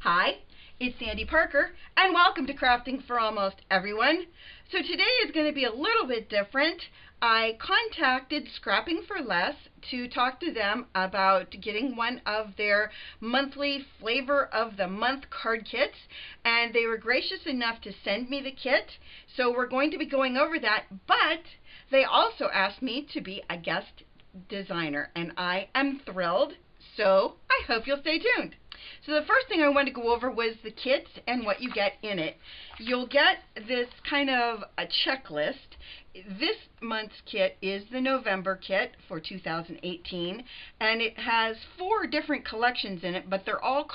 Hi, it's Sandy Parker, and welcome to Crafting for Almost Everyone. So today is going to be a little bit different. I contacted Scrapping for Less to talk to them about getting one of their monthly Flavor of the Month card kits, and they were gracious enough to send me the kit. So we're going to be going over that, but they also asked me to be a guest designer, and I am thrilled. So I hope you'll stay tuned. So the first thing I wanted to go over was the kit and what you get in it. You'll get this kind of a checklist. This month's kit is the November kit for 2018, and it has 4 different collections in it, but they're all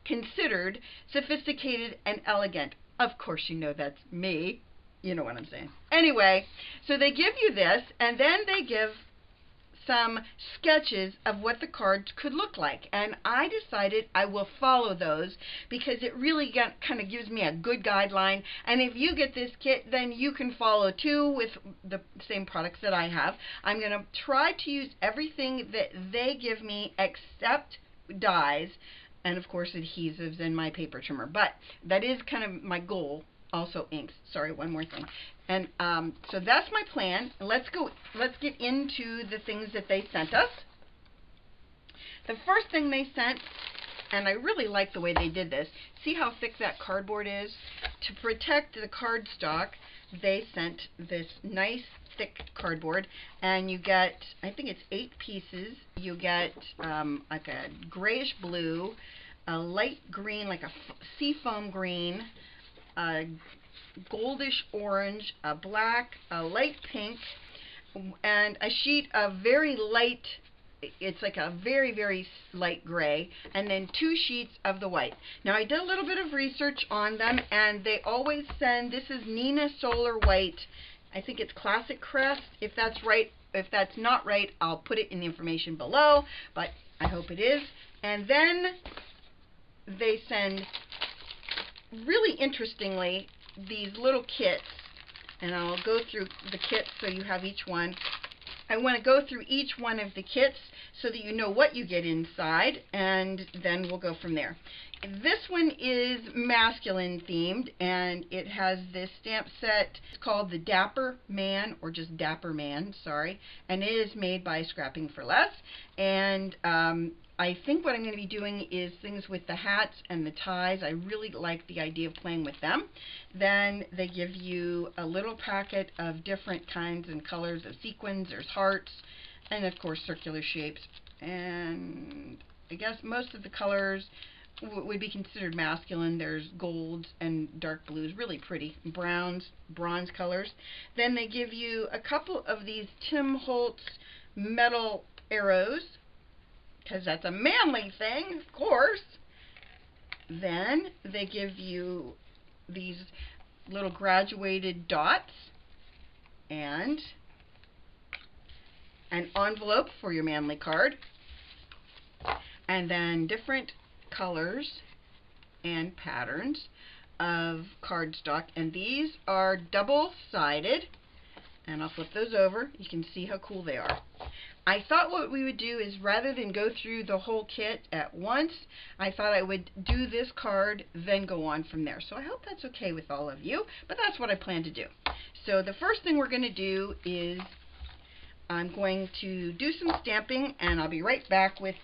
considered sophisticated and elegant. Of course, you know that's me. You know what I'm saying. Anyway, so they give you this, and then they give some sketches of what the cards could look like, and I decided I will follow those because it really kind of gives me a good guideline. And if you get this kit, then you can follow too with the same products that I have. I'm going to try to use everything that they give me except dyes and of course adhesives and my paper trimmer, but that is kind of my goal. Also inks. Sorry, one more thing. And so that's my plan. Let's get into the things that they sent us. The first thing they sent, and I really like the way they did this. See how thick that cardboard is? To protect the cardstock, they sent this nice thick cardboard, and you get, I think it's 8 pieces. You get like a grayish blue, a light green, like a seafoam green, a goldish orange, a black, a light pink, and a sheet of very light, it's like a very, very light gray, and then 2 sheets of the white. Now I did a little bit of research on them, and they always send, this is Neenah Solar White. I think it's Classic Crest. If that's right, if that's not right, I'll put it in the information below, but I hope it is. And then they send, really interestingly, these little kits, and I'll go through the kits so you have each one. I want to go through each one of the kits so that you know what you get inside, and then we'll go from there. This one is masculine themed, and it has this stamp set. It's called the Dapper Man, or just Dapper Man, sorry, and it is made by Scrapping for Less. And I think what I'm going to be doing is things with the hats and the ties. I really like the idea of playing with them. Then they give you a little packet of different kinds and colors of sequins. There's hearts, and of course circular shapes. And I guess most of the colors would be considered masculine. There's golds and dark blues, really pretty, browns, bronze colors. Then they give you a couple of these Tim Holtz metal arrows, because that's a manly thing, of course. Then they give you these little graduated dots and an envelope for your manly card, and then different colors and patterns of cardstock, and these are double-sided, and I'll flip those over. You can see how cool they are. I thought what we would do is, rather than go through the whole kit at once, I thought I would do this card, then go on from there. So I hope that's okay with all of you, but that's what I plan to do. So the first thing we're going to do is I'm going to do some stamping, and I'll be right back with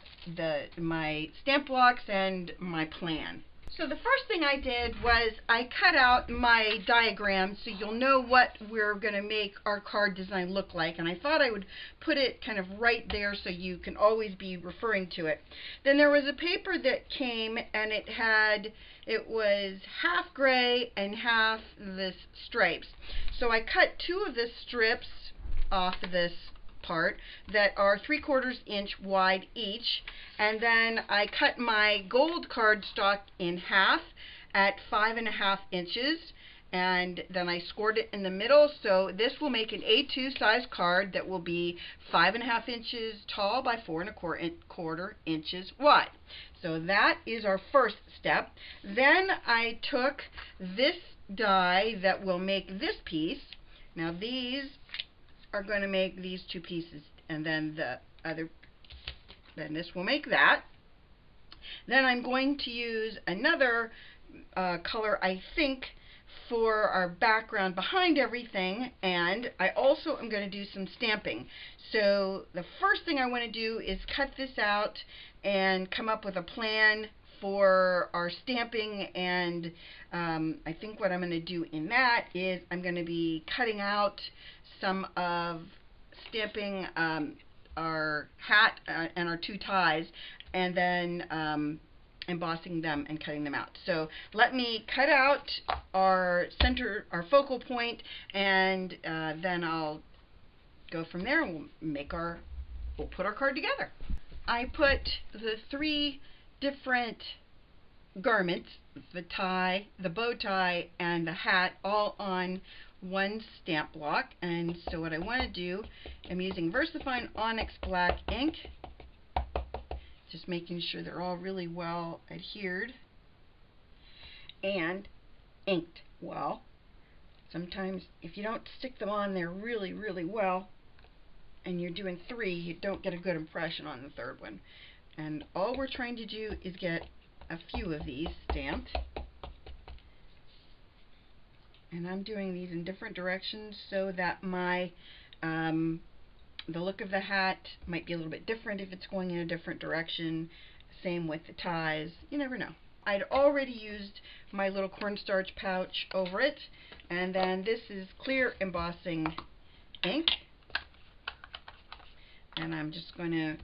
my stamp blocks and my plan. So the first thing I did was I cut out my diagram so you'll know what we're going to make our card design look like, and I thought I would put it kind of right there so you can always be referring to it. Then there was a paper that came, and it was half gray and half this stripes. So I cut 2 of the strips off this part that are 3/4 inch wide each, and then I cut my gold cardstock in half at 5.5 inches, and then I scored it in the middle. So this will make an A2 size card that will be 5.5 inches tall by 4.25 inches wide. So that is our first step. Then I took this die that will make this piece. Now these are going to make these 2 pieces, and then the other, then this will make that. Then I'm going to use another color, I think, for our background behind everything, and I also am going to do some stamping. So the first thing I want to do is cut this out and come up with a plan for our stamping, and I think what I'm going to do in that is I'm going to be cutting out some of stamping our hat and our two ties, and then embossing them and cutting them out. So let me cut out our center, our focal point, and then I'll go from there and we'll put our card together. I put the 3 different garments, the tie, the bow tie, and the hat, all on one stamp block. And so what I want to do, I'm using VersaFine Onyx Black ink, just making sure they're all really well adhered and inked well. Sometimes if you don't stick them on there really, really well, and you're doing 3, you don't get a good impression on the 3rd one. And all we're trying to do is get a few of these stamped. And I'm doing these in different directions so that my the look of the hat might be a little bit different if it's going in a different direction. Same with the ties. You never know. I'd already used my little cornstarch pouch over it, and then this is clear embossing ink, and I'm just going to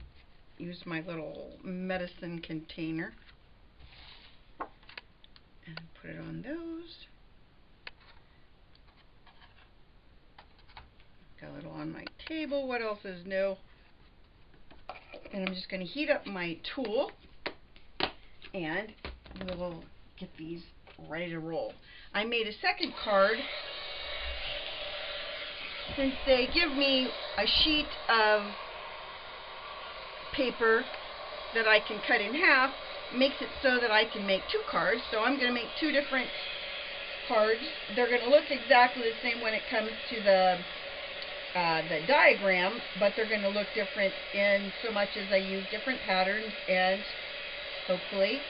use my little medicine container and put it on those. Got a little on my table. What else is new? And I'm just going to heat up my tool, and we'll get these ready to roll. I made a second card. Since they give me a sheet of paper that I can cut in half, makes it so that I can make 2 cards. So I'm going to make 2 different cards. They're going to look exactly the same when it comes to the diagram, but they're going to look different in so much as I use different patterns, and hopefully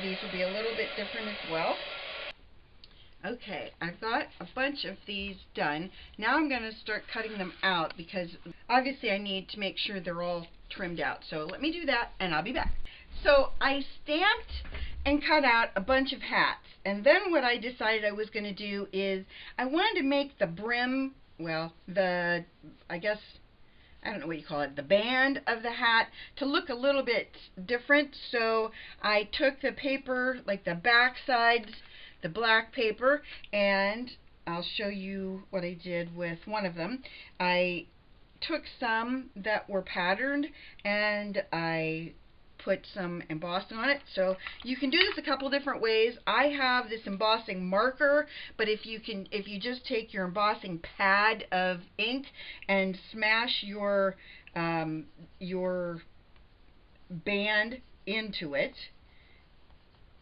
these will be a little bit different as well. Okay, I've got a bunch of these done. Now I'm going to start cutting them out, because obviously I need to make sure they're all trimmed out. So let me do that and I'll be back. So I stamped and cut out a bunch of hats, and then what I decided I was going to do is I wanted to make the brim, well, I guess, I don't know what you call it, the band of the hat to look a little bit different. So I took the paper, like the back sides, the black paper, and I'll show you what I did with one of them. I took some that were patterned and I put some embossing on it. So you can do this a couple different ways. I have this embossing marker, but if you just take your embossing pad of ink and smash your band into it,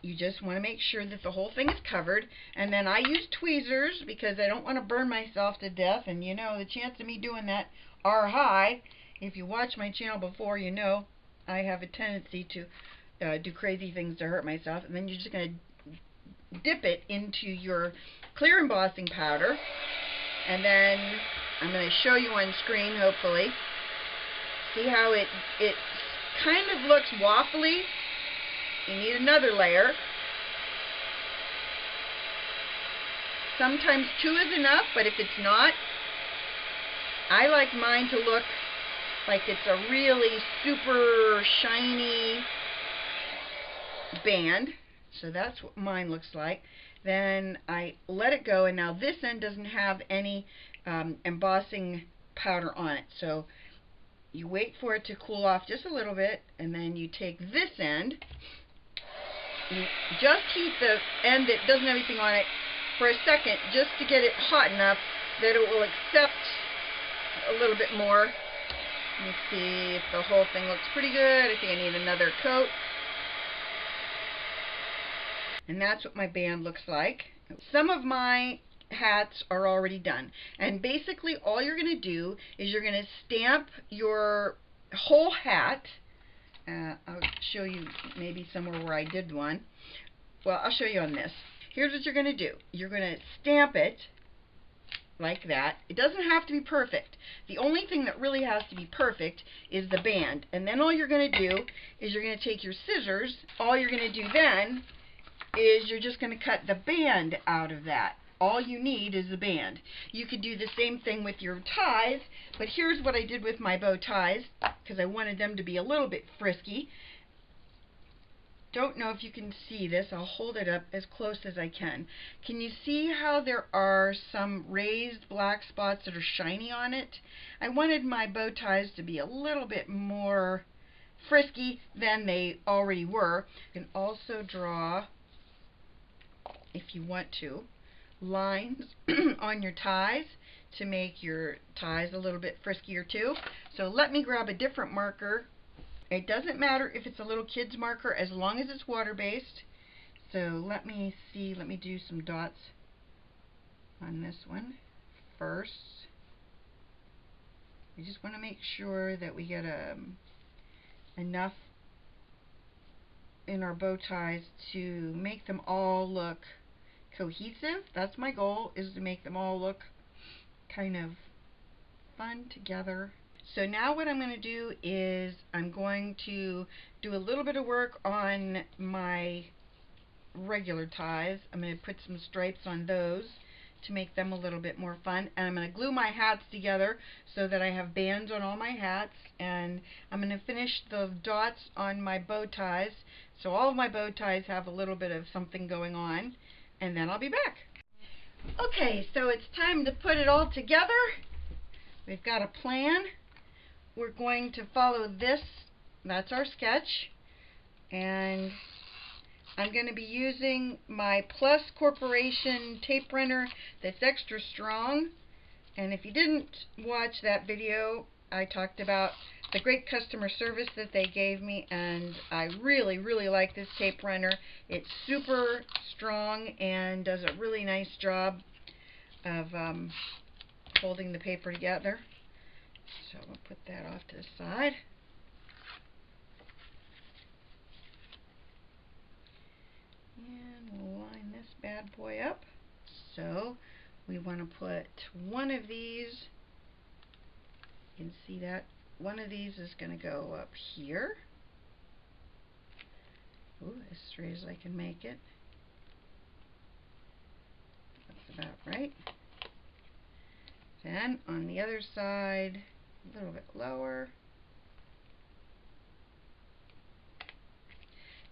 you just want to make sure that the whole thing is covered. And then I use tweezers because I don't want to burn myself to death, and you know the chance of me doing that are high. If you watch my channel before, you know I have a tendency to do crazy things to hurt myself. And then you're just going to dip it into your clear embossing powder, and then I'm going to show you on screen, hopefully. See how it kind of looks waffly? You need another layer. Sometimes 2 is enough, but if it's not, I like mine to look like it's a really super shiny band. So that's what mine looks like. Then I let it go, and now this end doesn't have any embossing powder on it. So you wait for it to cool off just a little bit, and then you take this end. You just heat the end that doesn't have anything on it for a second, just to get it hot enough that it will accept a little bit more. Let me see if the whole thing looks pretty good. I think I need another coat. And that's what my band looks like. Some of my hats are already done. And basically all you're going to do is you're going to stamp your whole hat I'll show you maybe somewhere where I did one. Well, I'll show you on this. Here's what you're going to do. You're going to stamp it like that. It doesn't have to be perfect. The only thing that really has to be perfect is the band. And then all you're going to do is you're going to take your scissors. All you're going to do then is you're just going to cut the band out of that. All you need is the band. You could do the same thing with your ties, but here's what I did with my bow ties, because I wanted them to be a little bit frisky. Don't know if you can see this. I'll hold it up as close as I can. Can you see how there are some raised black spots that are shiny on it? I wanted my bow ties to be a little bit more frisky than they already were. You can also draw, if you want to, lines on your ties to make your ties a little bit friskier too. So let me grab a different marker. It doesn't matter if it's a little kid's marker as long as it's water-based. So let me see, let me do some dots on this one first. We just want to make sure that we get enough in our bow ties to make them all look cohesive. That's my goal, is to make them all look kind of fun together. So now what I'm going to do is I'm going to do a little bit of work on my regular ties. I'm going to put some stripes on those to make them a little bit more fun. And I'm going to glue my hats together so that I have bands on all my hats. And I'm going to finish the dots on my bow ties so all of my bow ties have a little bit of something going on. And then I'll be back. Okay, so it's time to put it all together. We've got a plan. We're going to follow this. That's our sketch. And I'm going to be using my Plus Corporation tape runner that's extra strong. And if you didn't watch that video, I talked about the great customer service that they gave me, and I really, really like this tape runner. It's super strong and does a really nice job of holding the paper together. So we'll put that off to the side. And we'll line this bad boy up. So we want to put one of these, you can see that, one of these is going to go up here. Ooh, as straight as I can make it. That's about right. Then on the other side, a little bit lower.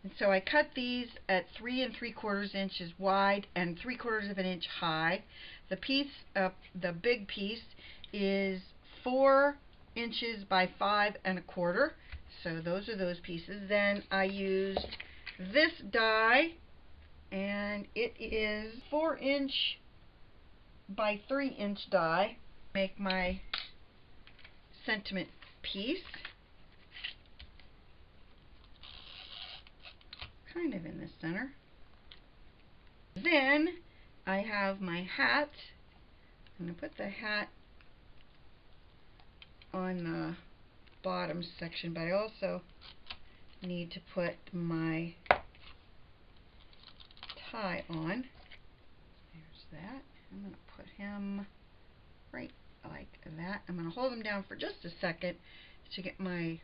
And so I cut these at 3 3/4 inches wide and 3/4 of an inch high. The piece, the big piece, is 4 inches by 5 1/4. So those are those pieces. Then I used this die, and it is 4-inch by 3-inch die. Make my sentiment piece kind of in the center. Then I have my hat. I'm going to put the hat on the bottom section, but I also need to put my tie on. There's that. I'm going to put him right like that. I'm going to hold him down for just a second to get my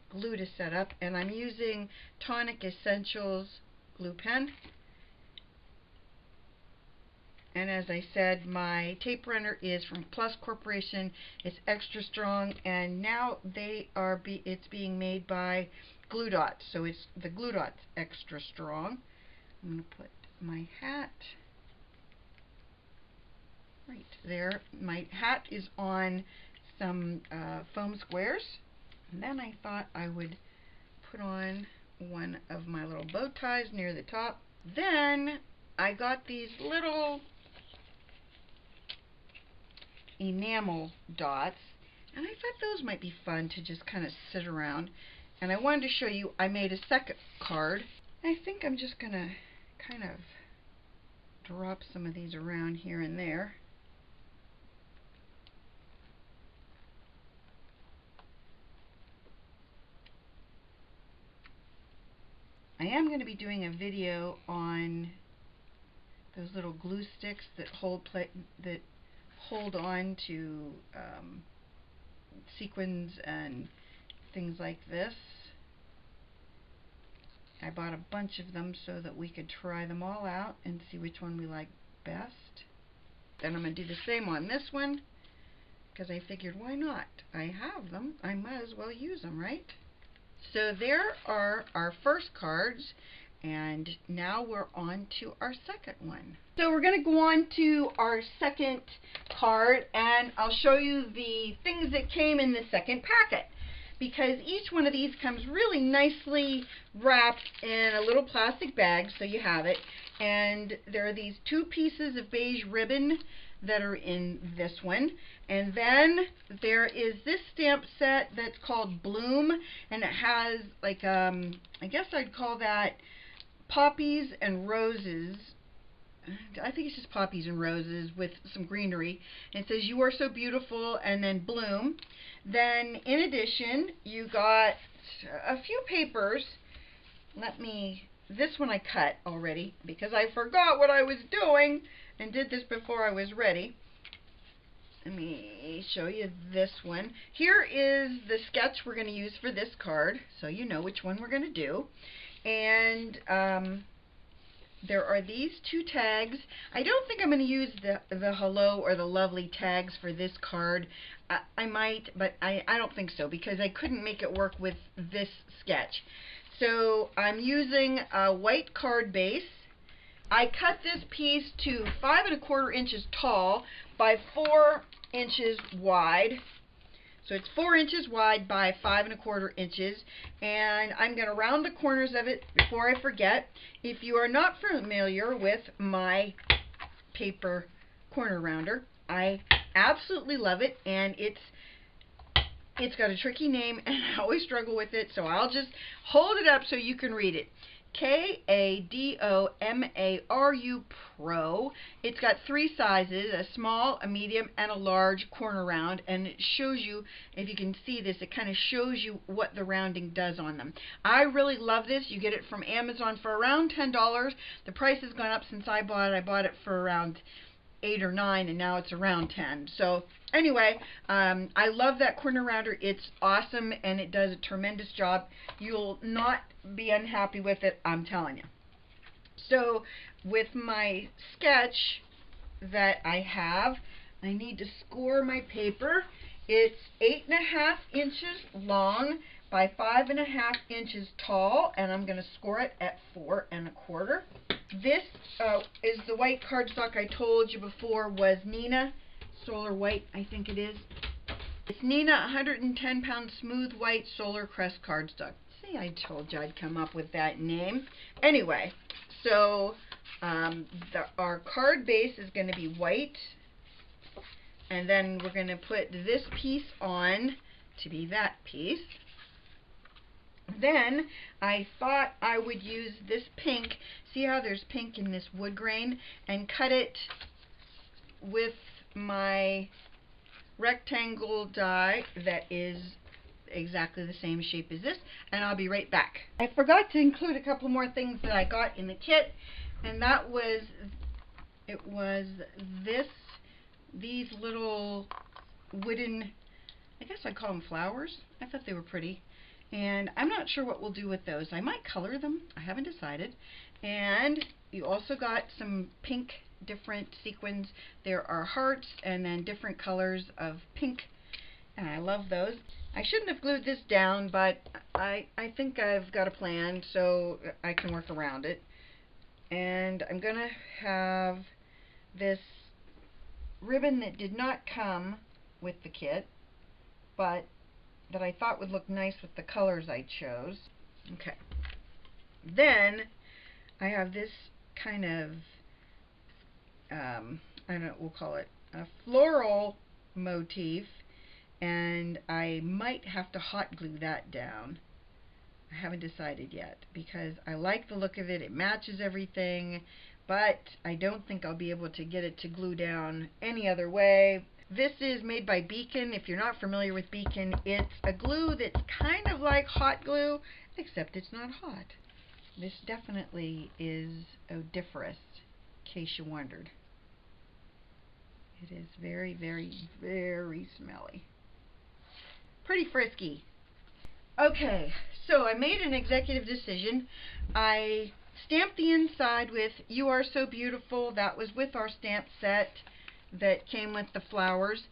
glue to set up, and I'm using Tonic Essentials glue pen. And as I said, my tape runner is from Plus Corporation. It's extra strong, and now it's being made by Glue Dot, so it's the Glue Dot's extra strong. I'm going to put my hat right there. My hat is on some foam squares, and then I thought I would put on one of my little bow ties near the top. Then I got these little enamel dots, and I thought those might be fun to just kind of sit around. And I wanted to show you, I made a second card. I think I'm just going to kind of drop some of these around here and there. I am going to be doing a video on those little glue sticks that hold on to sequins and things like this. I bought a bunch of them so that we could try them all out and see which one we like best. Then I'm going to do the same on this one, because I figured, why not? I have them. I might as well use them, right? So there are our first cards, and now we're on to our second one. So we're going to go on to our second card, and I'll show you the things that came in the second packet, because each one of these comes really nicely wrapped in a little plastic bag, so you have it. And there are these 2 pieces of beige ribbon that are in this one. And then there is this stamp set that's called Bloom, and it has like, I guess I'd call that poppies and roses. I think it's just poppies and roses with some greenery. And it says, "You are so beautiful," and then Bloom. Then in addition, you got a few papers. This one I cut already because I forgot what I was doing and did this before I was ready. Let me show you this one. Here is the sketch we're going to use for this card, so you know which one we're going to do. And there are these 2 tags. I don't think I'm going to use the hello or the lovely tags for this card. I might, but I don't think so, because I couldn't make it work with this sketch. So I'm using a white card base. I cut this piece to 5 1/4 inches tall by 4 inches wide. So it's 4 inches wide by 5 1/4 inches, and I'm going to round the corners of it before I forget. If you are not familiar with my paper corner rounder, I absolutely love it, and it's got a tricky name, and I always struggle with it, so I'll just hold it up so you can read it. Kadomaru Pro. It's got 3 sizes, a small, a medium, and a large corner round, and it shows you, if you can see this, it kind of shows you what the rounding does on them. I really love this. You get it from Amazon for around $10. The price has gone up since I bought it. I bought it for around $8 or $9, and now it's around $10. So anyway, I love that corner rounder. It's awesome, and it does a tremendous job. You'll not be unhappy with it, I'm telling you. So with my sketch that I have, I need to score my paper. It's 8 1/2 inches long by 5 1/2 inches tall, and I'm going to score it at 4 1/4. This is the white cardstock I told you before was Neenah Solar White, I think it is. It's Neenah 110 pound smooth white solar crest cardstock. See, I told you I'd come up with that name. Anyway, so our card base is going to be white, and then we're going to put this piece on to be that piece. Then I thought I would use this pink. See how there's pink in this wood grain, and cut it with my rectangle die that is exactly the same shape as this, and I'll be right back. I forgot to include a couple more things that I got in the kit, and that was, these little wooden, I guess I'd call them flowers. I thought they were pretty, and I'm not sure what we'll do with those. I might color them. I haven't decided. And you also got some pink different sequins. There are hearts and then different colors of pink, and I love those. I shouldn't have glued this down, but I think I've got a plan, so I can work around it. And I'm gonna have this ribbon that did not come with the kit, but that I thought would look nice with the colors I chose. Okay. Then I have this kind of I don't know, we'll call it a floral motif, and I might have to hot glue that down. I haven't decided yet, because I like the look of it. It matches everything, but I don't think I'll be able to get it to glue down any other way. This is made by Beacon. If you're not familiar with Beacon, it's a glue that's kind of like hot glue, except it's not hot. This definitely is odoriferous, in case you wondered. It is very, very, very smelly. Pretty frisky. Okay, so I made an executive decision. I stamped the inside with "You Are So Beautiful." That was with our stamp set that came with the flowers.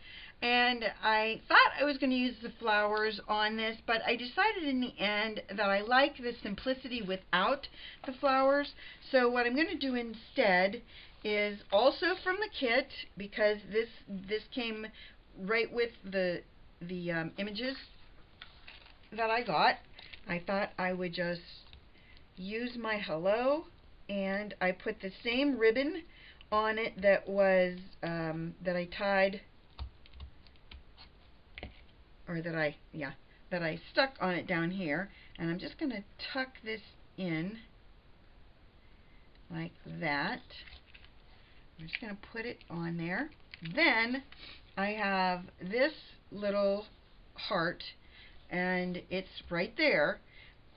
And I thought I was going to use the flowers on this, but I decided in the end that I like the simplicity without the flowers. So what I'm going to do instead is, also from the kit, because this came right with the images that I got, I thought I would just use my hello, and I put the same ribbon on it that was that I tied, or that I stuck on it down here, and I'm just going to tuck this in like that. I'm just going to put it on there. Then I have this little heart, and it's right there.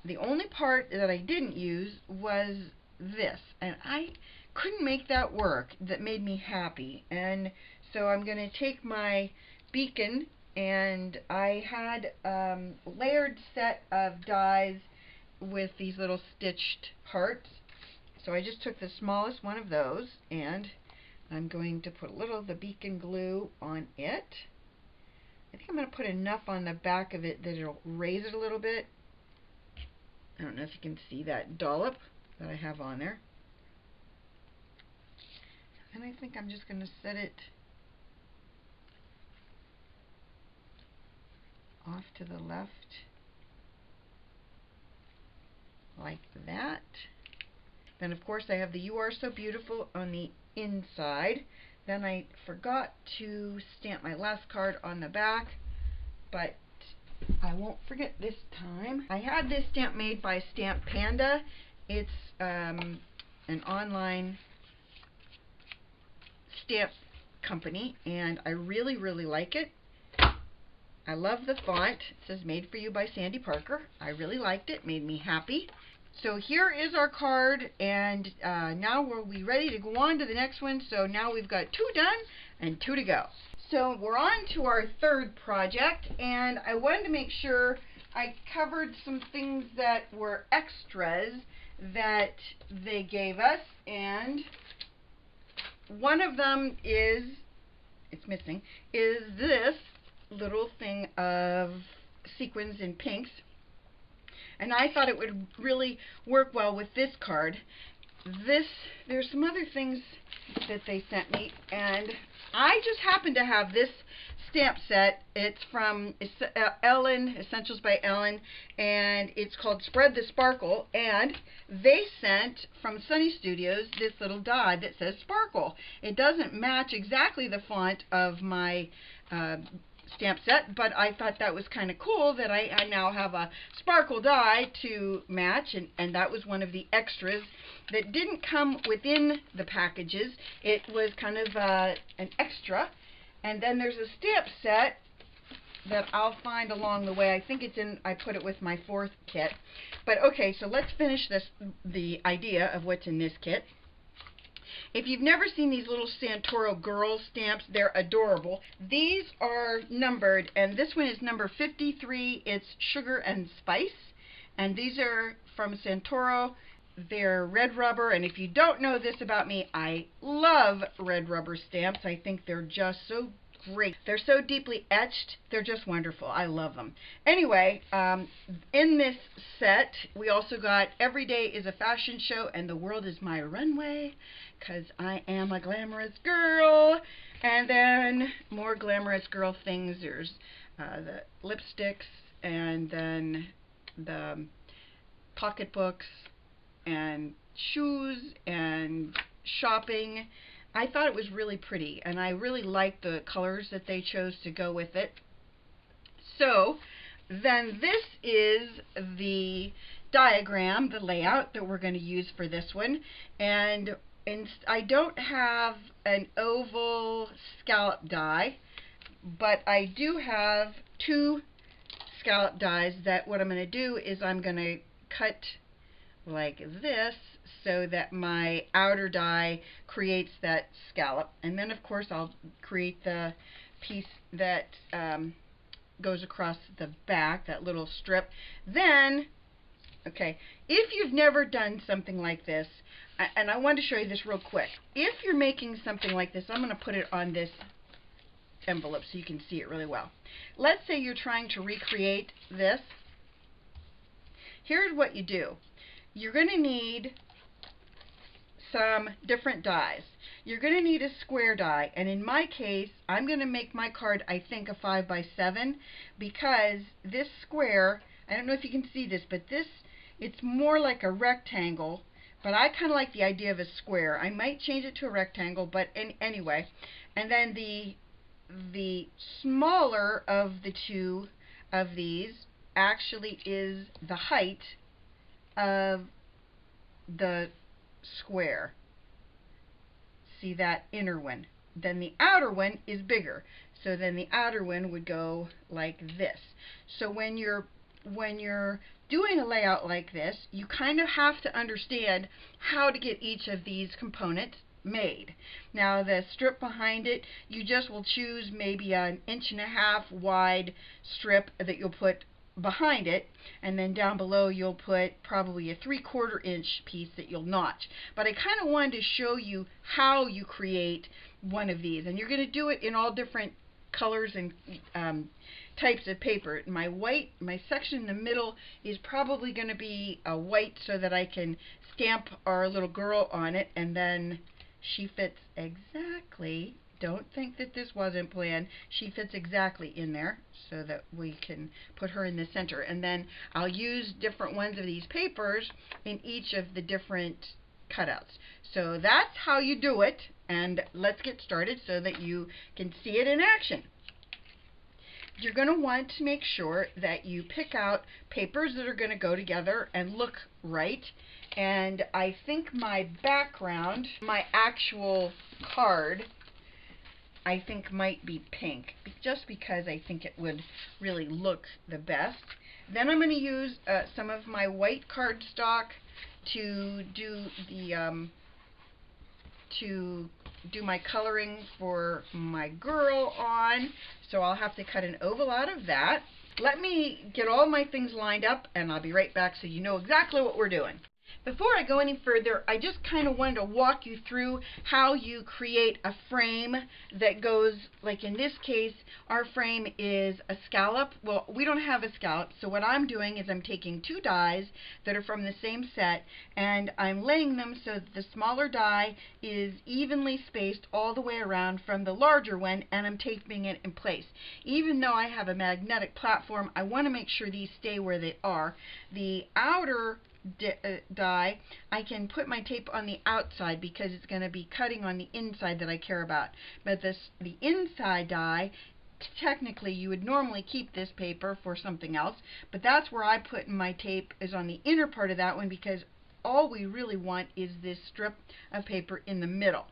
The only part that I didn't use was this, and I couldn't make that work. That made me happy. And so I'm going to take my beacon, and I had a layered set of dies with these little stitched hearts. So I just took the smallest one of those, and I'm going to put a little of the beacon glue on it. I think I'm going to put enough on the back of it that it'll raise it a little bit. I don't know if you can see that dollop that I have on there. And I think I'm just going to set it off to the left like that. Then of course I have the "You Are So Beautiful" on the inside. Then I forgot to stamp my last card on the back, but I won't forget this time. I had this stamp made by Stamp Panda. It's an online stamp company, and I really, really like it. I love the font. It says "Made for You" by Sandy Parker. I really liked it. Made me happy. So here is our card, and now we're ready to go on to the next one. So now we've got 2 done and 2 to go. So we're on to our third project, and I wanted to make sure I covered some things that were extras that they gave us, and one of them is, it's missing, is this little thing of sequins and pinks. And I thought it would really work well with this card. There's some other things that they sent me, and I just happen to have this stamp set. It's from Ellen, Essentials by Ellen, and it's called Spread the Sparkle, and they sent from Sunny Studios this little die that says Sparkle. It doesn't match exactly the font of my stamp set, but I thought that was kind of cool that I now have a sparkle die to match, and that was one of the extras that didn't come within the packages. It was kind of an extra. And then there's a stamp set that I'll find along the way. I think it's in, I put it with my 4th kit. But okay, so let's finish the idea of what's in this kit. If you've never seen these little Santoro girl stamps, they're adorable. These are numbered, and this one is number 53. It's Sugar and Spice, and these are from Santoro. They're red rubber, and if you don't know this about me, I love red rubber stamps. I think they're just so great. They're so deeply etched. They're just wonderful. I love them. Anyway, in this set, we also got Every Day is a Fashion Show and the World is My Runway, because I am a glamorous girl. And then more glamorous girl things. There's the lipsticks, and then the pocketbooks, and shoes, and shopping. I thought it was really pretty, and I really liked the colors that they chose to go with it. So then this is the diagram, the layout that we're going to use for this one, and I don't have an oval scallop die, but I do have 2 scallop dies that what I'm going to do is I'm going to cut like this so that my outer die creates that scallop. And then of course I'll create the piece that goes across the back, that little strip. Then, okay, if you've never done something like this, and I want to show you this real quick. If you're making something like this, I'm going to put it on this envelope so you can see it really well. Let's say you're trying to recreate this. Here's what you do. You're going to need some different dies. You're going to need a square die, and in my case, I'm going to make my card, I think, a 5x7, because this square, I don't know if you can see this, but this, it's more like a rectangle, but I kind of like the idea of a square. I might change it to a rectangle, but anyway. And then the smaller of the two of these actually is the height of the square. See that inner one? Then the outer one is bigger. So then the outer one would go like this. So when you're doing a layout like this, you kind of have to understand how to get each of these components made. Now the strip behind it, you just will choose maybe an 1.5 inch wide strip that you'll put behind it, and then down below you'll put probably a 3/4 inch piece that you'll notch. But I kind of wanted to show you how you create one of these, and you're going to do it in all different colors and types of paper. My section in the middle is probably going to be a white so that I can stamp our little girl on it, and then she fits exactly. Don't think that this wasn't planned. She fits exactly in there so that we can put her in the center. And then I'll use different ones of these papers in each of the different cutouts. So that's how you do it. And let's get started so that you can see it in action. You're going to want to make sure that you pick out papers that are going to go together and look right. And I think my background, my actual card, I think might be pink, just because I think it would really look the best. Then I'm going to use some of my white cardstock to do my coloring for my girl on. So I'll have to cut an oval out of that. Let me get all my things lined up, and I'll be right back so you know exactly what we're doing. Before I go any further, I just kind of wanted to walk you through how you create a frame that goes, like in this case, our frame is a scallop. Well, we don't have a scallop, so what I'm doing is I'm taking two dies that are from the same set, and I'm laying them so that the smaller die is evenly spaced all the way around from the larger one, and I'm taping it in place. Even though I have a magnetic platform, I want to make sure these stay where they are. The outer die, I can put my tape on the outside because it's going to be cutting on the inside that I care about. But the inside die, technically you would normally keep this paper for something else, but that's where I put my tape, is on the inner part of that one, because all we really want is this strip of paper in the middle.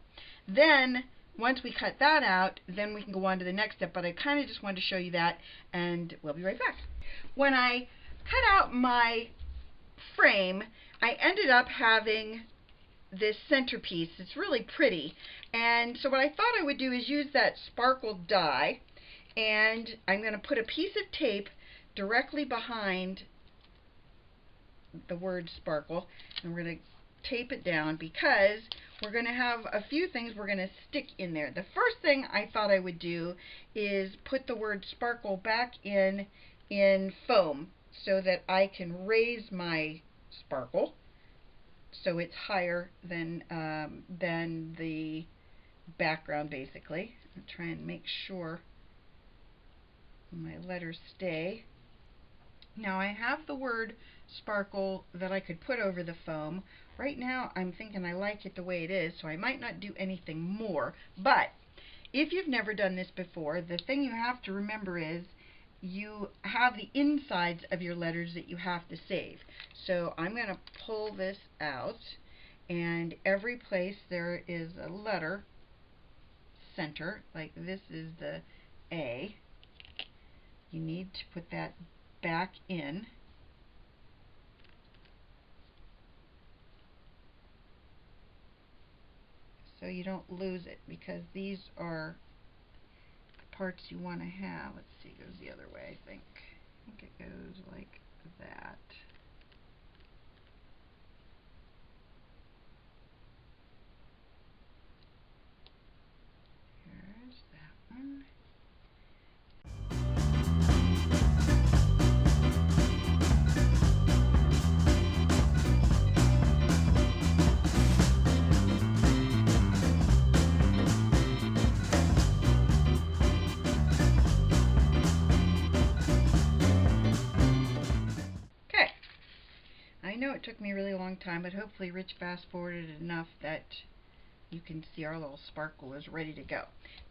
Then once we cut that out, then we can go on to the next step, but I kind of just wanted to show you that, and we'll be right back. When I cut out my frame, I ended up having this centerpiece. It's really pretty, and so what I thought I would do is use that sparkle die, and I'm going to put a piece of tape directly behind the word sparkle, and we're going to tape it down because we're going to have a few things we're going to stick in there. The first thing I thought I would do is put the word sparkle back in foam, so that I can raise my sparkle so it's higher than the background, basically. I'm trying to make sure my letters stay. Now I have the word sparkle that I could put over the foam. Right now I'm thinking I like it the way it is, so I might not do anything more. But if you've never done this before, the thing you have to remember is you have the insides of your letters that you have to save. So I'm going to pull this out, and every place there is a letter center, like this is the A. You need to put that back in. so you don't lose it, because these are the parts you want to have. Let's see, it goes the other way, I think. I think it goes like that. Here's that one. I know it took me a really long time, but hopefully Rich fast forwarded enough that you can see our little sparkle is ready to go.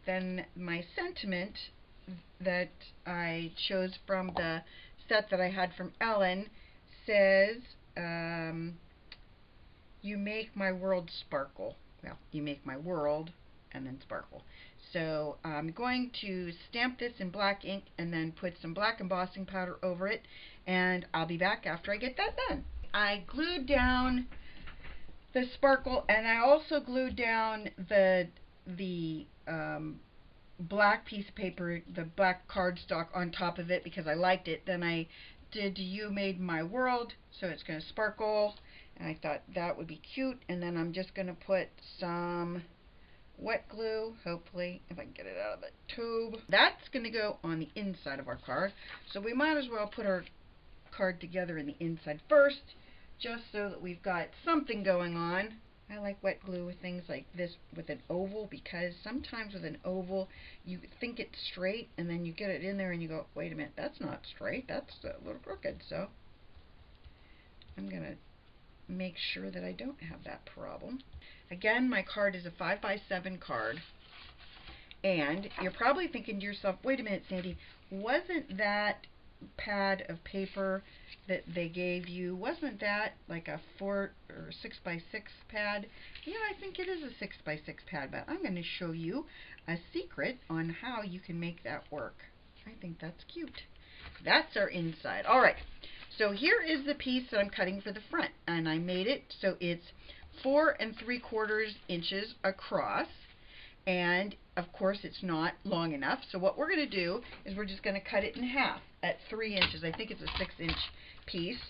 Then my sentiment that I chose from the set that I had from Ellen says, you make my world sparkle. Well, you make my world and then sparkle. So I'm going to stamp this in black ink and then put some black embossing powder over it, and I'll be back after I get that done. I glued down the sparkle, and I also glued down the black piece of paper, the black cardstock on top of it because I liked it. Then I did You Made My World, so it's going to sparkle, and I thought that would be cute. And then I'm just going to put some wet glue, hopefully, if I can get it out of the tube. That's going to go on the inside of our card, so we might as well put our card together in the inside first, just so that we've got something going on. I like wet glue with things like this with an oval, because sometimes with an oval you think it's straight and then you get it in there and you go, wait a minute, that's not straight, that's a little crooked. So I'm going to make sure that I don't have that problem. Again, my card is a 5x7 card, and you're probably thinking to yourself, wait a minute, Sandy, wasn't that pad of paper that they gave you, wasn't that like a 4 or 6x6 pad? Yeah, I think it is a 6x6 pad, but I'm going to show you a secret on how you can make that work. I think that's cute. That's our inside. Alright, so here is the piece that I'm cutting for the front, and I made it so it's 4 3/4 inches across. And of course it's not long enough, so what we're going to do is we're just going to cut it in half at 3 inches. I think it's a 6-inch piece.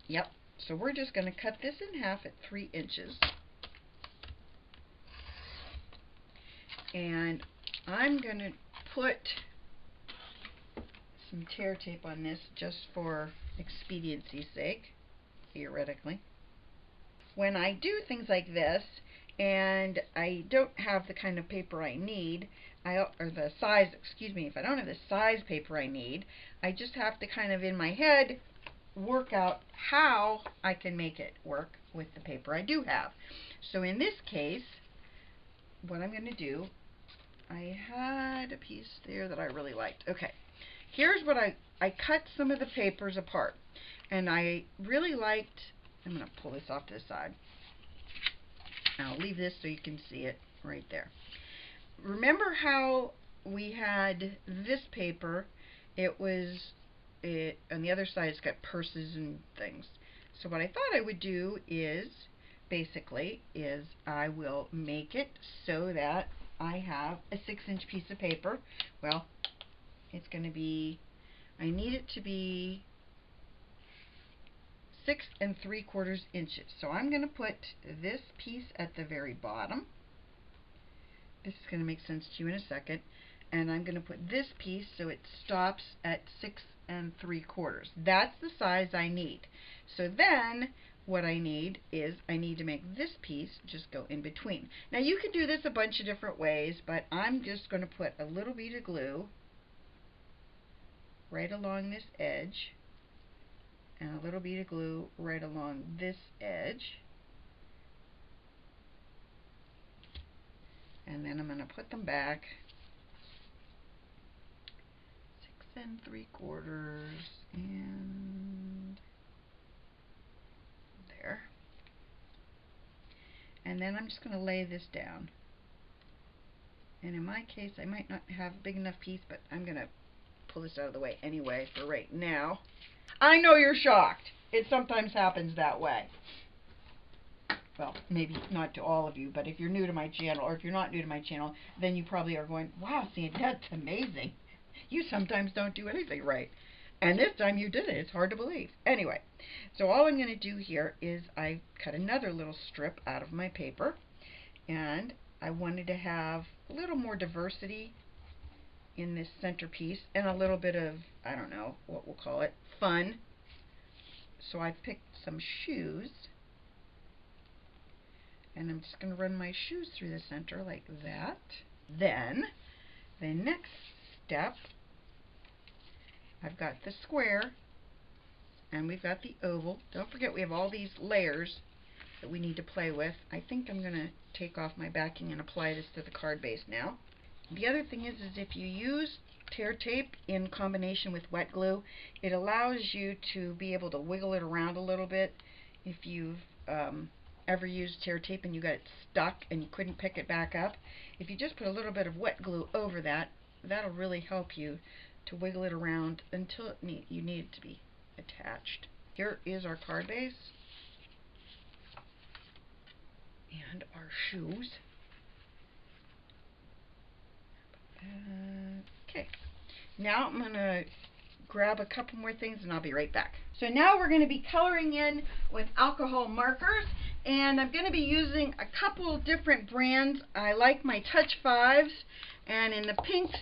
Yep, so we're just going to cut this in half at 3 inches. And I'm going to put some tear tape on this just for expediency's sake, theoretically. When I do things like this, and I don't have the kind of paper I need, or the size, excuse me, if I don't have the size paper I need, I just have to kind of in my head work out how I can make it work with the paper I do have. So in this case, what I'm going to do, I had a piece there that I really liked. Okay, here's what I cut some of the papers apart, and I really liked, I'm going to pull this off to the side. I'll leave this so you can see it right there. Remember how we had this paper? It was, on the other side it's got purses and things. So what I thought I would do is, basically, is I will make it so that I have a 6-inch piece of paper. Well, it's going to be, I need it to be 6 3/4 inches. So I'm going to put this piece at the very bottom. This is going to make sense to you in a second. And I'm going to put this piece so it stops at 6 3/4. That's the size I need. So then what I need is I need to make this piece just go in between. Now you can do this a bunch of different ways, but I'm just going to put a little bead of glue right along this edge, and a little bead of glue right along this edge. And then I'm going to put them back 6 3/4 and there. And then I'm just going to lay this down. And in my case, I might not have a big enough piece, but I'm going to pull this out of the way anyway for right now. I know you're shocked. It sometimes happens that way. well, maybe not to all of you, but if you're new to my channel, or if you're not new to my channel, then you probably are going, wow, Sandy, that's amazing. You sometimes don't do anything right. And this time you did it. It's hard to believe. Anyway, so all I'm going to do here is I cut another little strip out of my paper, and I wanted to have a little more diversity in this centerpiece and a little bit of, I don't know what we'll call it, fun. So I picked some shoes, and I'm just going to run my shoes through the center like that. Then the next step, I've got the square and we've got the oval. Don't forget we have all these layers that we need to play with. I think I'm going to take off my backing and apply this to the card base now. The other thing is if you use tear tape in combination with wet glue, it allows you to be able to wiggle it around a little bit. If you've ever used tear tape and you got it stuck and you couldn't pick it back up, if you just put a little bit of wet glue over that, that'll really help you to wiggle it around until you need it to be attached. Here is our card base and our shoes. Okay, now I'm going to grab a couple more things and I'll be right back. So now we're going to be coloring in with alcohol markers, and I'm going to be using a couple different brands. I like my Touch 5s, and in the pinks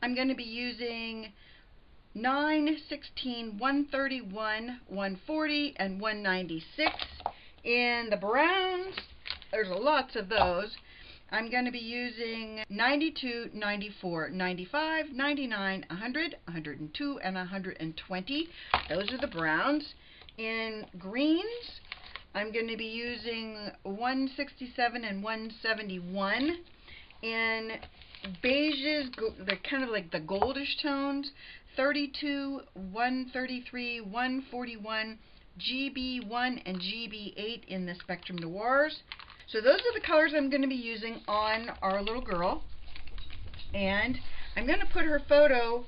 I'm going to be using 9, 16, 131, 140, and 196. In the browns, there's lots of those. I'm going to be using 92, 94, 95, 99, 100, 102, and 120. Those are the browns. In greens, I'm going to be using 167 and 171. In beiges, they're kind of like the goldish tones, 32, 133, 141, GB1, and GB8 in the Spectrum Noirs. So those are the colors I'm going to be using on our little girl, and I'm going to put her photo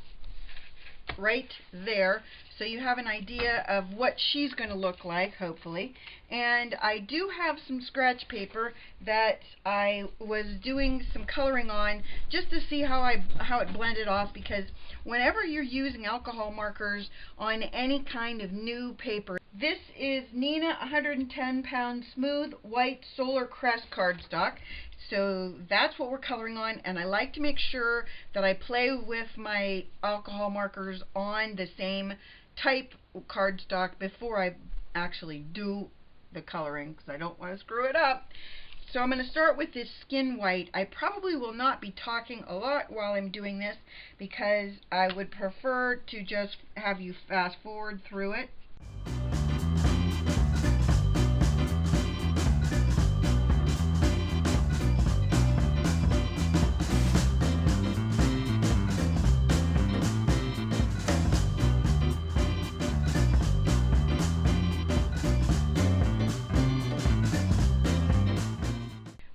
right there so you have an idea of what she's going to look like, hopefully. And I do have some scratch paper that I was doing some coloring on just to see how it blended off, because whenever you're using alcohol markers on any kind of new paper, this is Neenah 110 pound smooth white Solar Crest cardstock. So that's what we're coloring on, and I like to make sure that I play with my alcohol markers on the same type cardstock before I actually do the coloring, because I don't want to screw it up. So I'm going to start with this skin white. I probably will not be talking a lot while I'm doing this, because I would prefer to just have you fast forward through it.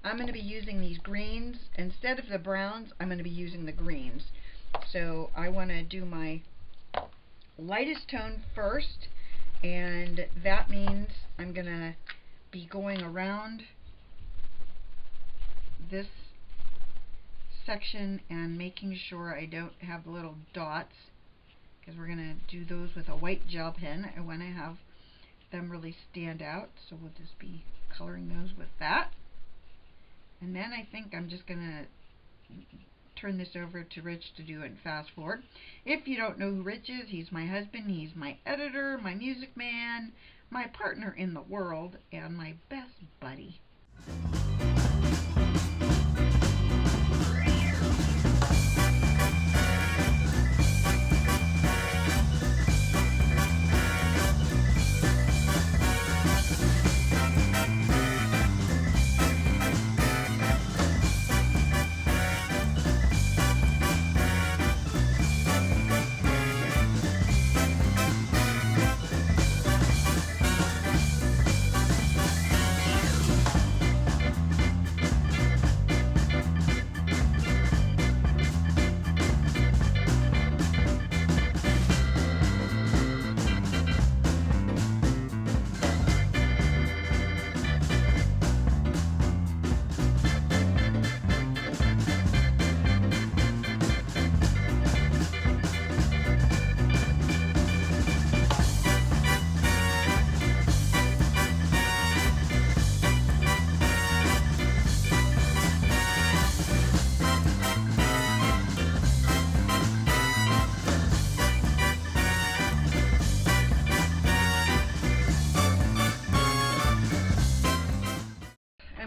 I'm going to be using these greens. Instead of the browns, I'm going to be using the greens. So I want to do my lightest tone first, and that means I'm going to be going around this section and making sure I don't have little dots, because we're going to do those with a white gel pen. I want to have them really stand out, so we'll just be coloring those with that. And then I think I'm just going to turn this over to Rich to do it fast forward. If you don't know who Rich is, he's my husband, he's my editor, my music man, my partner in the world, and my best buddy.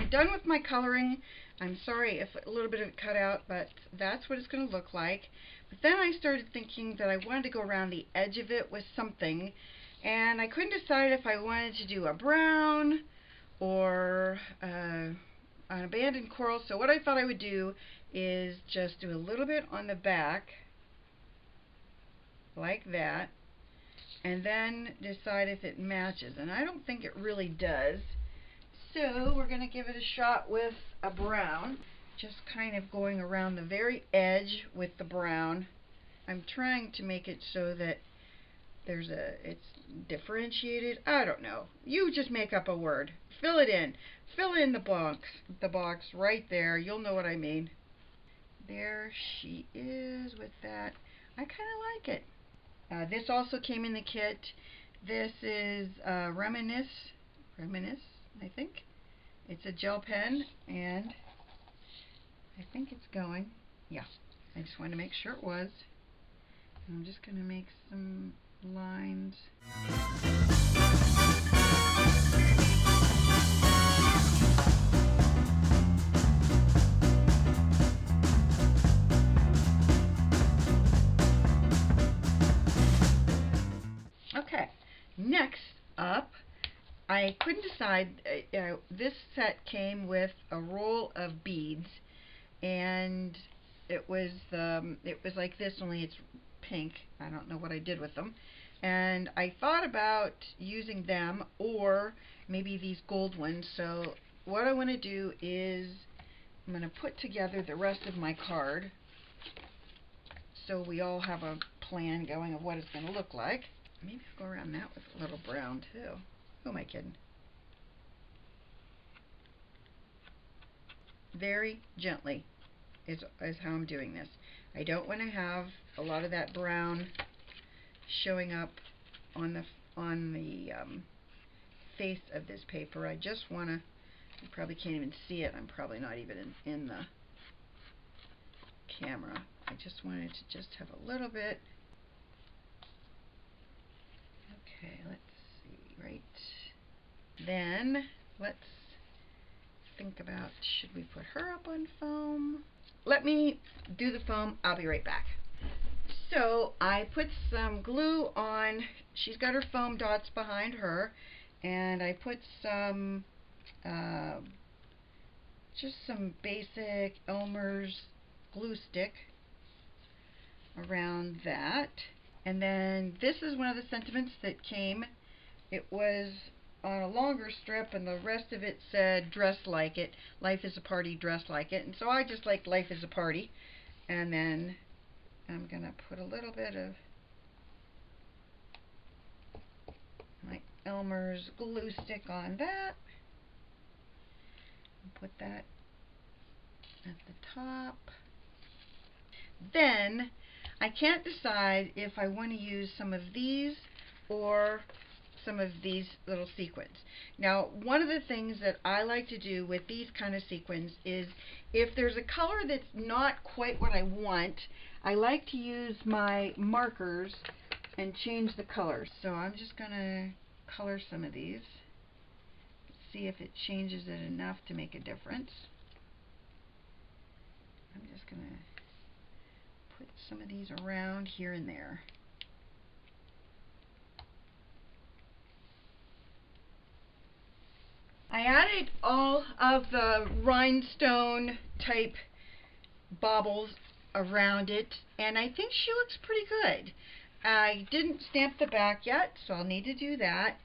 I'm done with my coloring. I'm sorry if a little bit of it cut out, but that's what it's going to look like. But then I started thinking that I wanted to go around the edge of it with something, and I couldn't decide if I wanted to do a brown or an abandoned coral. So what I thought I would do is just do a little bit on the back, like that, and then decide if it matches. And I don't think it really does. So we're going to give it a shot with a brown, just kind of going around the very edge with the brown. I'm trying to make it so that it's differentiated. I don't know. You just make up a word. Fill it in. Fill in the box right there. You'll know what I mean. There she is with that. I kind of like it. This also came in the kit. This is Reminisce, I think. It's a gel pen, and I think it's going. Yeah, I just wanted to make sure it was. And I'm just going to make some lines. Okay, next up, I couldn't decide. This set came with a roll of beads, and it was like this, only it's pink. I don't know what I did with them. And I thought about using them or maybe these gold ones. So what I want to do is I'm going to put together the rest of my card so we all have a plan going of what it's going to look like. Maybe I'll go around that with a little brown too. Who am I kidding? Very gently is how I'm doing this. I don't want to have a lot of that brown showing up on the face of this paper. I just want to, you probably can't even see it. I'm probably not even in the camera. I just wanted to just have a little bit. Okay, let's see, right. Then let's think about, should we put her up on foam? Let me do the foam. I'll be right back. So I put some glue on. She's got her foam dots behind her, and I put some just some basic Elmer's glue stick around that. And then this is one of the sentiments that came. It was on a longer strip, and the rest of it said dress like it. Life is a party, dress like it. And so I just like life is a party. And then I'm going to put a little bit of my Elmer's glue stick on that. And put that at the top. Then I can't decide if I want to use some of these or some of these little sequins. Now, one of the things that I like to do with these kind of sequins is if there's a color that's not quite what I want, I like to use my markers and change the colors. So I'm just going to color some of these, see if it changes it enough to make a difference. I'm just going to put some of these around here and there. I added all of the rhinestone type baubles around it, and I think she looks pretty good. I didn't stamp the back yet, so I'll need to do that.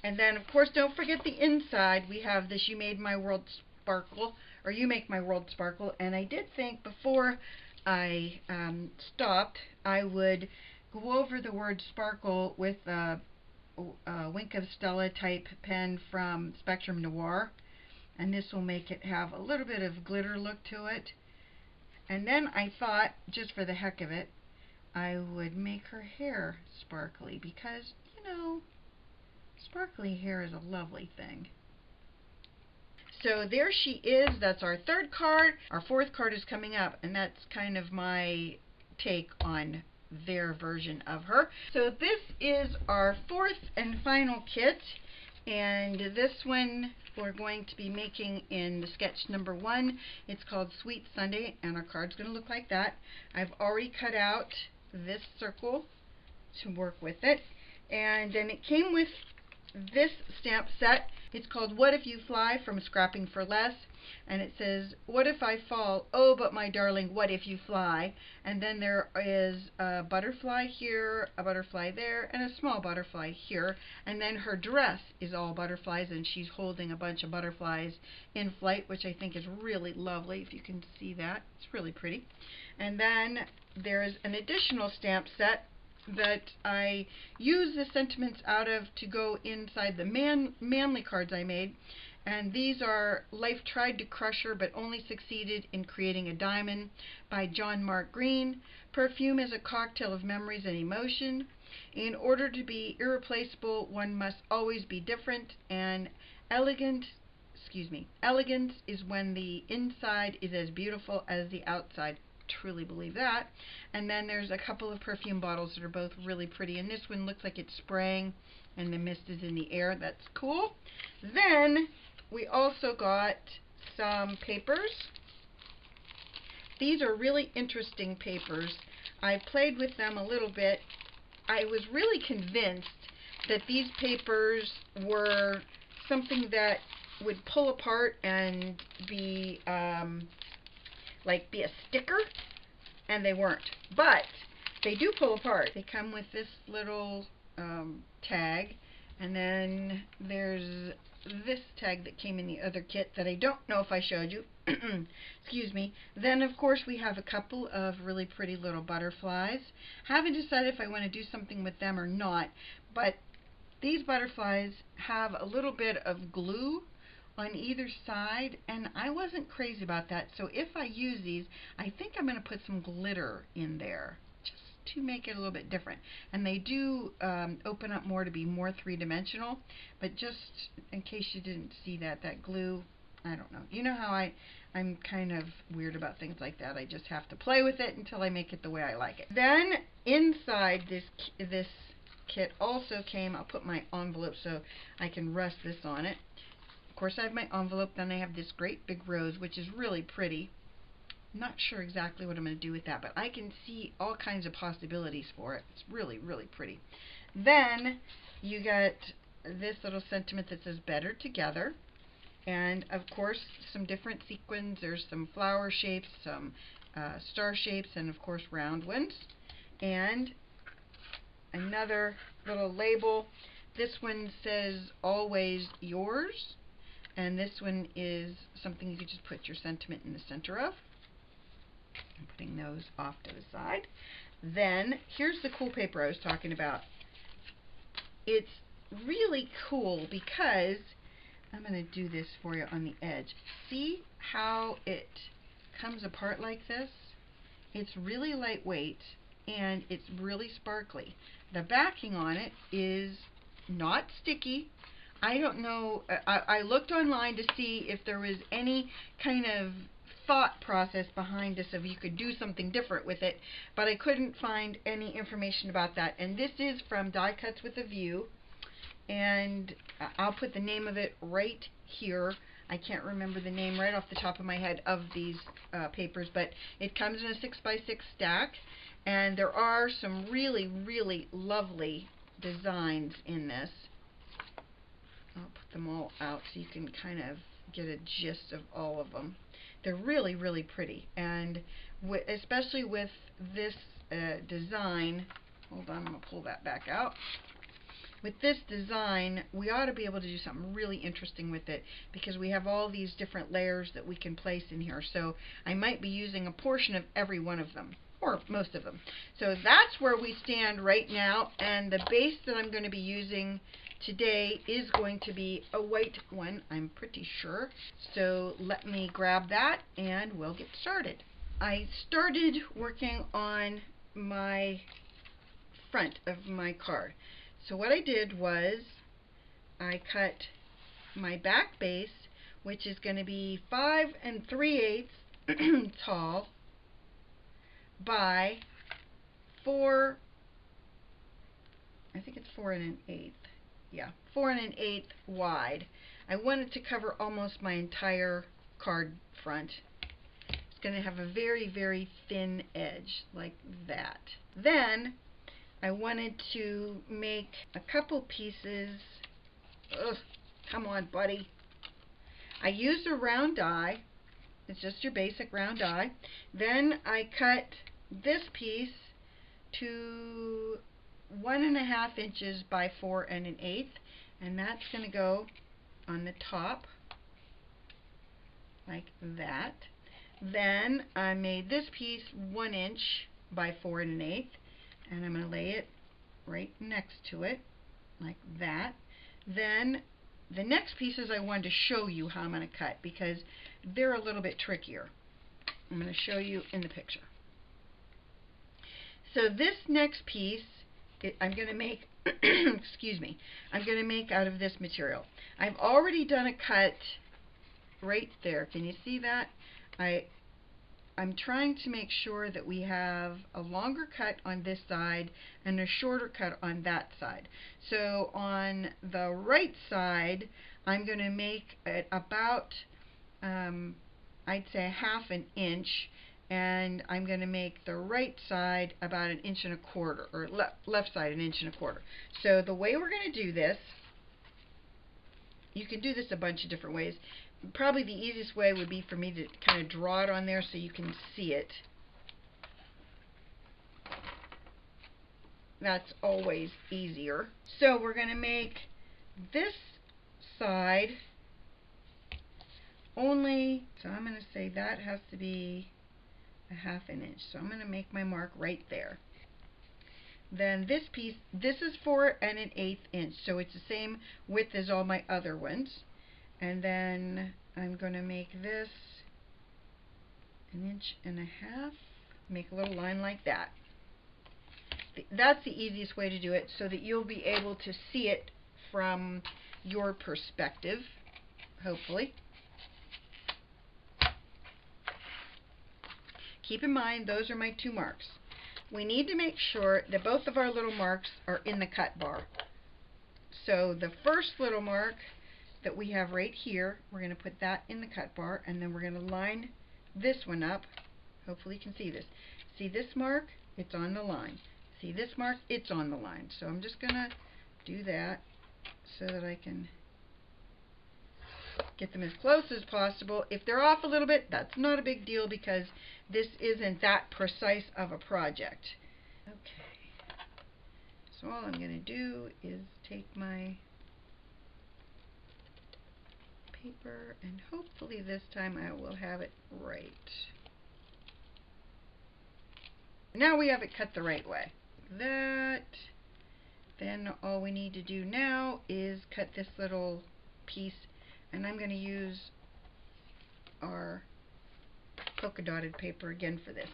And then, of course, don't forget the inside. We have this You Made My World Sparkle, or You Make My World Sparkle, and I did think before I stopped, I would go over the word sparkle with a Wink of Stella type pen from Spectrum Noir, and this will make it have a little bit of glitter look to it. And then I thought, just for the heck of it, I would make her hair sparkly, because, you know, sparkly hair is a lovely thing. So there she is. That's our third card. Our fourth card is coming up, and that's kind of my take on their version of her. So this is our fourth and final kit, And this one we're going to be making in the sketch number 1. It's called Sweet Sunday, and our card's going to look like that. I've already cut out this circle to work with it. And then it came with this stamp set. It's called What If You Fly from Scrapping for Less. And it says, what if I fall? Oh, but my darling, what if you fly? And then there is a butterfly here, a butterfly there, and a small butterfly here. And then her dress is all butterflies, and she's holding a bunch of butterflies in flight, which I think is really lovely, if you can see that. It's really pretty. And then there's an additional stamp set that I use the sentiments out of to go inside the manly cards I made. And these are Life Tried to Crush Her But Only Succeeded in Creating a Diamond by John Mark Green. Perfume is a cocktail of memories and emotion. In order to be irreplaceable, one must always be different. And elegance is when the inside is as beautiful as the outside. Truly believe that. And then there's a couple of perfume bottles that are both really pretty, and this one looks like it's spraying and the mist is in the air. That's cool. Then we also got some papers. These are really interesting papers. I played with them a little bit. I was really convinced that these papers were something that would pull apart and be be a sticker, and they weren't. But they do pull apart. They come with this little tag, and then there's this tag that came in the other kit that I don't know if I showed you. Excuse me. Then of course we have a couple of really pretty little butterflies. Haven't decided if I want to do something with them or not, but these butterflies have a little bit of glue on either side, and I wasn't crazy about that, so if I use these, I think I'm going to put some glitter in there just to make it a little bit different. And they do open up more to be more three-dimensional, but just in case you didn't see that, that glue, I don't know. You know how I'm kind of weird about things like that. I just have to play with it until I make it the way I like it. Then inside this kit also came, I'll put my envelope so I can rest this on it. Of course, I have my envelope, then I have this great big rose, which is really pretty. I'm not sure exactly what I'm going to do with that, but I can see all kinds of possibilities for it. It's really, really pretty. Then you get this little sentiment that says Better Together. And, of course, some different sequins. There's some flower shapes, some star shapes, and, of course, round ones. And another little label. This one says Always Yours. And this one is something you could just put your sentiment in the center of. I'm putting those off to the side. Then, here's the cool paper I was talking about. It's really cool because, I'm going to do this for you on the edge. See how it comes apart like this? It's really lightweight and it's really sparkly. The backing on it is not sticky. I don't know, I looked online to see if there was any kind of thought process behind this, if you could do something different with it, but I couldn't find any information about that. And this is from Die Cuts with a View, and I'll put the name of it right here. I can't remember the name right off the top of my head of these papers, but it comes in a 6x6 stack, and there are some really, really lovely designs in this. I'll put them all out so you can kind of get a gist of all of them. They're really, really pretty, and especially with this design, hold on, I'm going to pull that back out. With this design, we ought to be able to do something really interesting with it because we have all these different layers that we can place in here. So I might be using a portion of every one of them, or most of them. So that's where we stand right now, and the base that I'm going to be using today is going to be a white one, I'm pretty sure. So let me grab that and we'll get started. I started working on my front of my card. So what I did was I cut my back base, which is going to be 5 3/8 tall by 4, I think it's 4 1/8. yeah, 4 1/8 wide. I want it to cover almost my entire card front. It's going to have a very, very thin edge like that. Then I wanted to make a couple pieces. Ugh, come on, buddy. I used a round die. It's just your basic round die. Then I cut this piece to 1.5 inches by 4 1/8, and that's going to go on the top like that. Then I made this piece 1 inch by 4 1/8, and I'm going to lay it right next to it like that. Then the next pieces I wanted to show you how I'm going to cut because they're a little bit trickier. I'm going to show you in the picture. So this next piece, I'm going to make, excuse me, I'm going to make out of this material. I've already done a cut right there. Can you see that? I'm trying to make sure that we have a longer cut on this side and a shorter cut on that side. So on the right side, I'm going to make it about, I'd say 1/2 inch, and I'm going to make the right side about 1 1/4 inches, or left side 1 1/4 inches. So the way we're going to do this, you can do this a bunch of different ways. Probably the easiest way would be for me to kind of draw it on there so you can see it. That's always easier. So we're going to make this side only, so I'm going to say that has to be 1/2 inch. So I'm going to make my mark right there. Then this piece, this is 4 1/8 inch, so it's the same width as all my other ones. And then I'm going to make this 1.5 inches. Make a little line like that. That's the easiest way to do it so that you'll be able to see it from your perspective, hopefully. Keep in mind, those are my 2 marks. We need to make sure that both of our little marks are in the cut bar. So the first little mark that we have right here, we're going to put that in the cut bar, and then we're going to line this one up. Hopefully you can see this. See this mark? It's on the line. See this mark? It's on the line. So I'm just going to do that so that I can get them as close as possible. If they're off a little bit, that's not a big deal because this isn't that precise of a project. Okay. So all I'm going to do is take my paper, and hopefully this time I will have it right. Now we have it cut the right way. That. Then all we need to do now is cut this little piece, and I'm going to use our polka dotted paper again for this.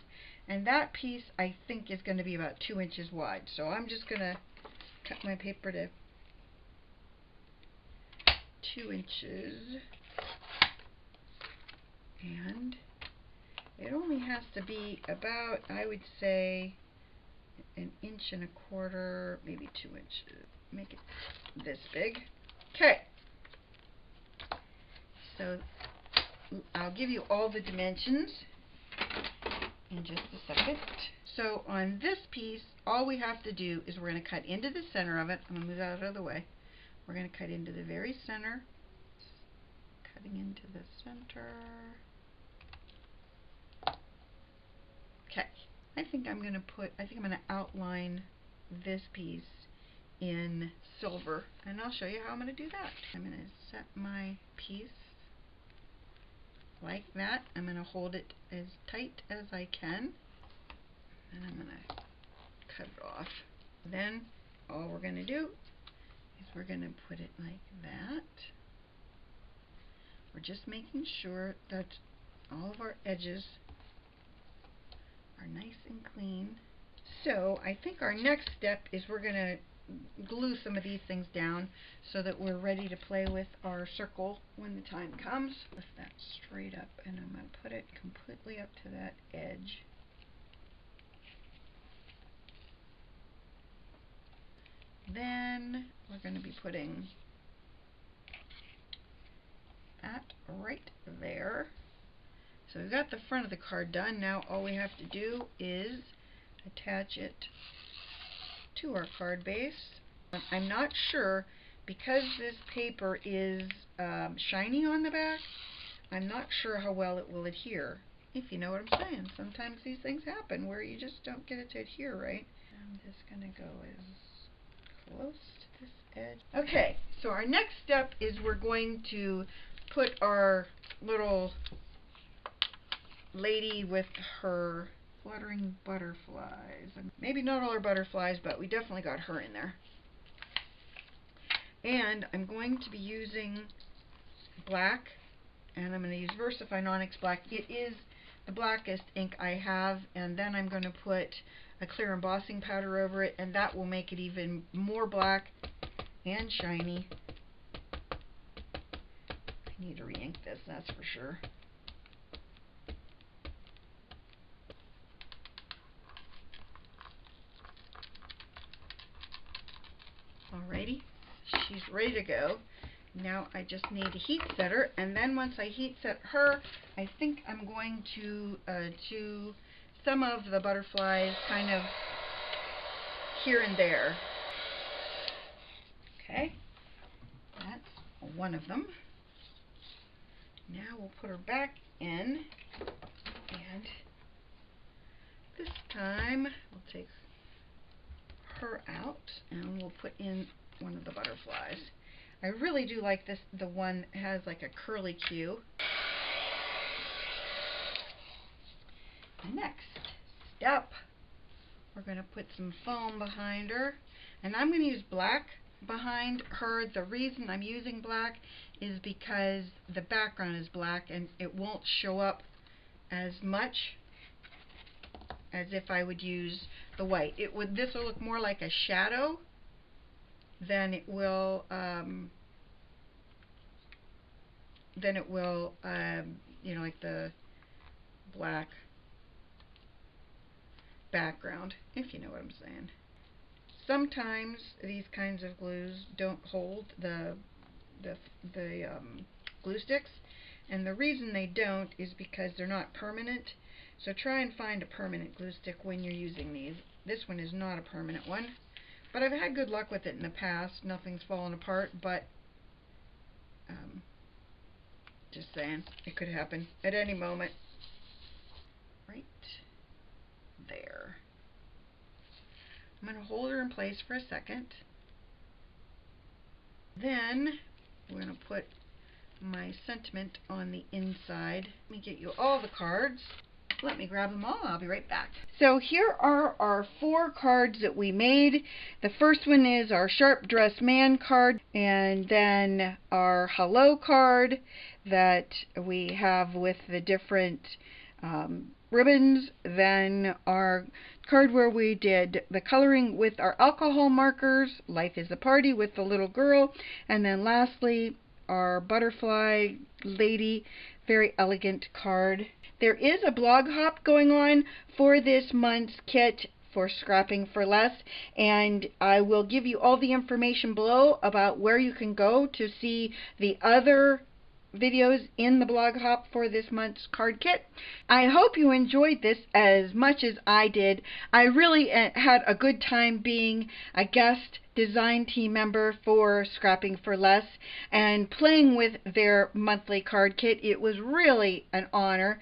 And that piece I think is going to be about 2 inches wide. So I'm just going to cut my paper to 2 inches, and it only has to be about, I would say, 1.25 inches, maybe 2 inches. Make it this big. Okay, so I'll give you all the dimensions in just a second. So on this piece, all we have to do is we're going to cut into the center of it. I'm going to move that out of the way. We're going to cut into the very center. Cutting into the center. Okay. I think I'm going to outline this piece in silver, and I'll show you how I'm going to do that. I'm going to set my piece like that. I'm going to hold it as tight as I can, and I'm going to cut it off. Then all we're going to do is we're going to put it like that. We're just making sure that all of our edges are nice and clean. So I think our next step is we're going to glue some of these things down so that we're ready to play with our circle when the time comes. Lift that straight up, and I'm going to put it completely up to that edge. Then we're going to be putting that right there. So we've got the front of the card done. Now all we have to do is attach it to our card base. I'm not sure, because this paper is shiny on the back, I'm not sure how well it will adhere, if you know what I'm saying. Sometimes these things happen where you just don't get it to adhere right. I'm just going to go as close to this edge. Okay, so our next step is we're going to put our little lady with her fluttering butterflies. And maybe not all her butterflies, but we definitely got her in there. And I'm going to be using black, and I'm going to use VersaFine Onyx Black. It is the blackest ink I have, and then I'm going to put a clear embossing powder over it, and that will make it even more black and shiny. I need to re-ink this, that's for sure. Alrighty, she's ready to go. Now I just need to heat set her, and then once I heat set her, I think I'm going to do some of the butterflies kind of here and there. Okay, that's one of them. Now we'll put her back in, and this time we'll take her out and we'll put in one of the butterflies. I really do like this, the one that has like a curly Q. The next step, we're going to put some foam behind her, and I'm going to use black behind her. The reason I'm using black is because the background is black and it won't show up as much as if I would use the white. This will look more like a shadow than it will you know, like the black background, if you know what I'm saying. Sometimes these kinds of glues don't hold the glue sticks, and the reason they don't is because they're not permanent. So try and find a permanent glue stick when you're using these. This one is not a permanent one, but I've had good luck with it in the past. Nothing's fallen apart, but just saying, it could happen at any moment. Right there. I'm going to hold her in place for a second. Then we're going to put my sentiment on the inside. Let me get you all the cards. Let me grab them all. I'll be right back. So here are our 4 cards that we made. The first one is our Sharp Dressed Man card, and then our Hello card that we have with the different ribbons. Then our card where we did the coloring with our alcohol markers, Life is a Party with the little girl, and then lastly our butterfly lady, very elegant card. There is a blog hop going on for this month's kit for Scrapping for Less, and I will give you all the information below about where you can go to see the other videos in the blog hop for this month's card kit. I hope you enjoyed this as much as I did. I really had a good time being a guest design team member for Scrapping for Less and playing with their monthly card kit. It was really an honor.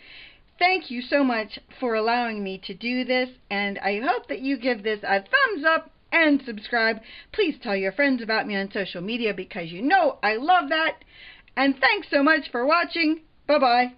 Thank you so much for allowing me to do this, and I hope that you give this a thumbs up and subscribe. Please tell your friends about me on social media because you know I love that. And thanks so much for watching. Bye-bye.